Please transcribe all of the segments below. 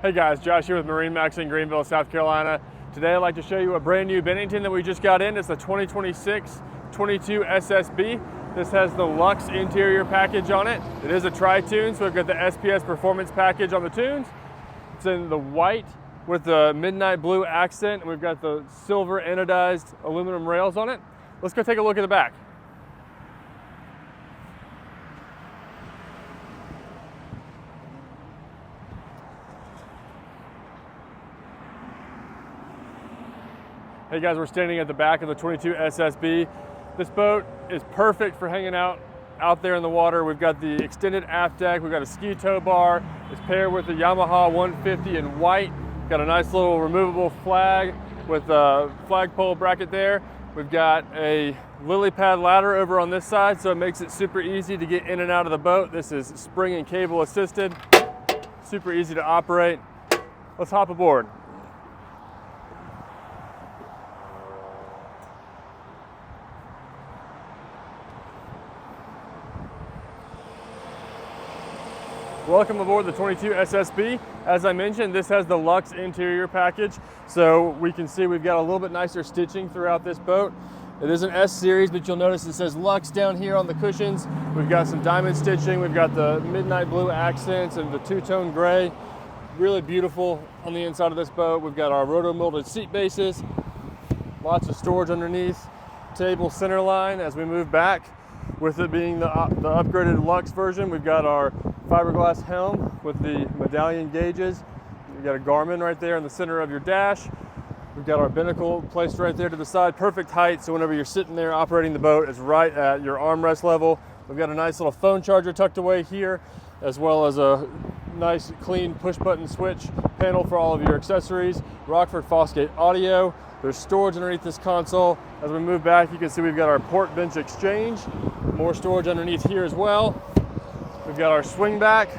Hey guys, Josh here with MarineMax in Greenville, South Carolina. Today I'd like to show you a brand new Bennington that we just got in. It's a 2026 22 SSB. This has the Luxe interior package on it. It is a tri-tune, so we've got the SPS Performance package on the tunes. It's in the white with the midnight blue accent, and we've got the silver anodized aluminum rails on it. Let's go take a look at the back. Hey guys, we're standing at the back of the 22 SSB. This boat is perfect for hanging out there in the water. We've got the extended aft deck, we've got a ski tow bar. It's paired with the Yamaha 150 in white. Got a nice little removable flag with a flagpole bracket there. We've got a lily pad ladder over on this side, so it makes it super easy to get in and out of the boat. This is spring and cable assisted, super easy to operate. Let's hop aboard. Welcome aboard the 22 SSB. As I mentioned, this has the Luxe interior package, so we can see we've got a little bit nicer stitching throughout this boat. It is an S series, but you'll notice it says Luxe down here on the cushions. We've got some diamond stitching, we've got the midnight blue accents and the two-tone gray. Really beautiful on the inside of this boat. We've got our roto-molded seat bases, lots of storage underneath, table center line as we move back. With it being the upgraded Luxe version, we've got our fiberglass helm with the medallion gauges. We've got a Garmin right there in the center of your dash. We've got our binnacle placed right there to the side, perfect height, so whenever you're sitting there operating the boat, it's right at your armrest level. We've got a nice little phone charger tucked away here, as well as a nice clean push button switch panel for all of your accessories. Rockford Fosgate audio. There's storage underneath this console. As we move back, you can see we've got our port bench exchange. More storage underneath here as well. We've got our swing back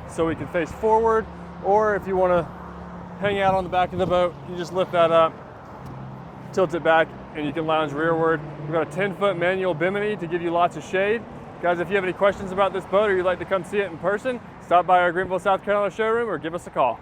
so we can face forward, or if you want to hang out on the back of the boat, you just lift that up, tilt it back, and you can lounge rearward. We've got a 10-foot manual bimini to give you lots of shade. Guys, if you have any questions about this boat or you'd like to come see it in person, stop by our Greenville, South Carolina showroom or give us a call.